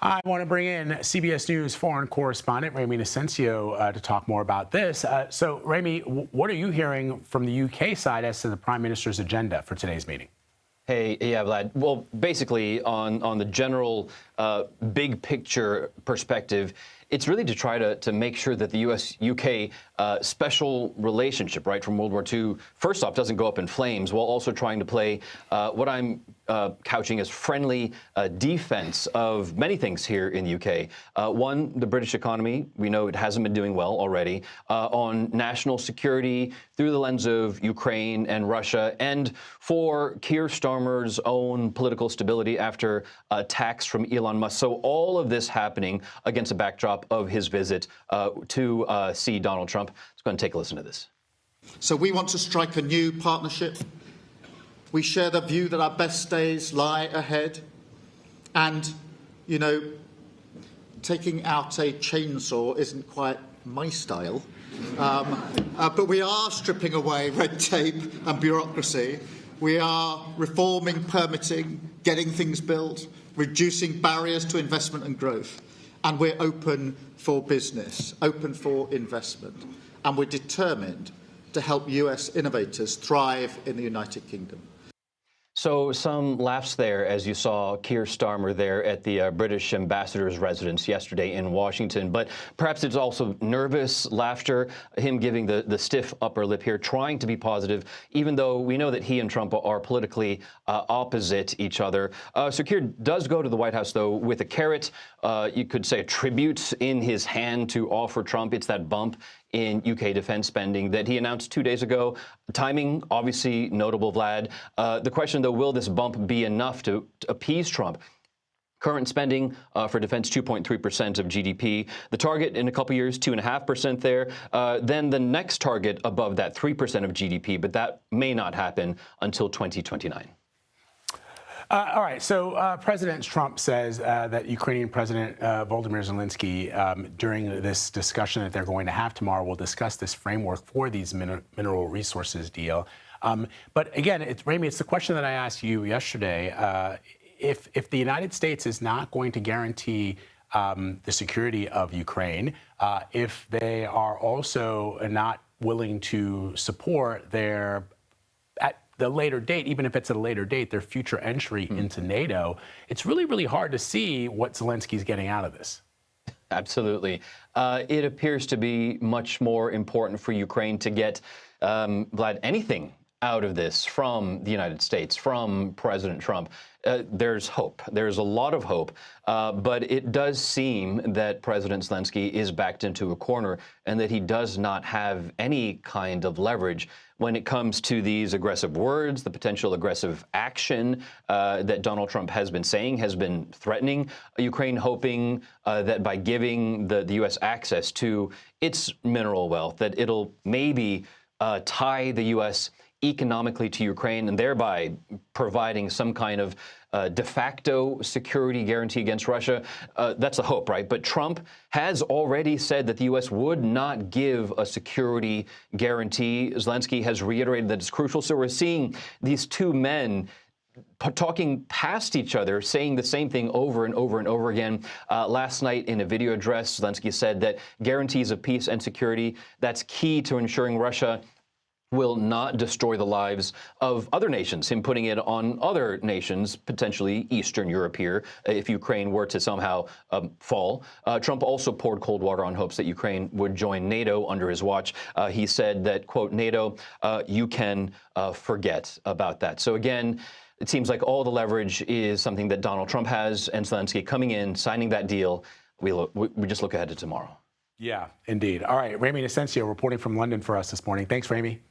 I want to bring in CBS News foreign correspondent Ramy Inocencio to talk more about this. So, Ramy, what are you hearing from the UK side as to the Prime Minister's agenda for today's meeting? Hey, yeah, Vlad. Well, basically, on the general big picture perspective, it's really to try to make sure that the U.S.-UK special relationship, right, from World War II, first off, doesn't go up in flames, while also trying to play what I'm couching as friendly defense of many things here in the U.K. One, the British economy. We know it hasn't been doing well already. On national security through the lens of Ukraine and Russia, and for Keir Starmer's own political stability after attacks from Elon Musk. So all of this happening against a backdrop of his visit to see Donald Trump. Let's go and take a listen to this. So we want to strike a new partnership. We share the view that our best days lie ahead. And, you know, taking out a chainsaw isn't quite my style. But we are stripping away red tape and bureaucracy. We are reforming permitting, getting things built, reducing barriers to investment and growth. And we're open for business, open for investment. And we're determined to help US innovators thrive in the United Kingdom. So some laughs there as you saw Keir Starmer there at the British ambassador's residence yesterday in Washington. But perhaps it's also nervous laughter, him giving the stiff upper lip here, trying to be positive, even though we know that he and Trump are politically opposite each other. So Keir does go to the White House, though, with a carrot, you could say a tribute in his hand to offer Trump. It's that bump in UK defense spending that he announced 2 days ago. Timing, obviously notable, Vlad. The question, though, will this bump be enough to appease Trump? Current spending for defense, 2.3% of GDP. The target in a couple years, 2.5% there. Then the next target above that, 3% of GDP, but that may not happen until 2029. All right. So President Trump says that Ukrainian President Volodymyr Zelensky, during this discussion that they're going to have tomorrow, will discuss this framework for these mineral resources deal. But again, Ramy, it's the question that I asked you yesterday. If the United States is not going to guarantee the security of Ukraine, if they are also not willing to support their the later date, even if it's at a later date, their future entry into NATO, it's really, really hard to see what Zelensky's getting out of this. Absolutely. It appears to be much more important for Ukraine to get, Vlad, anything out of this from the United States, from President Trump. There's hope. There's a lot of hope. But it does seem that President Zelensky is backed into a corner and that he does not have any kind of leverage when it comes to these aggressive words, the potential aggressive action that Donald Trump has been saying, has been threatening Ukraine, hoping that by giving the U.S. access to its mineral wealth, that it'll maybe tie the U.S. economically to Ukraine and thereby providing some kind of de facto security guarantee against Russia. That's the hope, right? But Trump has already said that the U.S. would not give a security guarantee. Zelensky has reiterated that it's crucial. So we're seeing these two men talking past each other, saying the same thing over and over and over again. Last night in a video address, Zelensky said that guarantees of peace and security, that's key to ensuring Russia will not destroy the lives of other nations, him putting it on other nations, potentially Eastern Europe here, if Ukraine were to somehow fall. Trump also poured cold water on hopes that Ukraine would join NATO under his watch. He said that, quote, NATO, you can forget about that. So again, it seems like all the leverage is something that Donald Trump has, and Zelensky coming in, signing that deal. We just look ahead to tomorrow. Yeah, indeed. All right, Ramy Inocencio reporting from London for us this morning. Thanks, Ramy.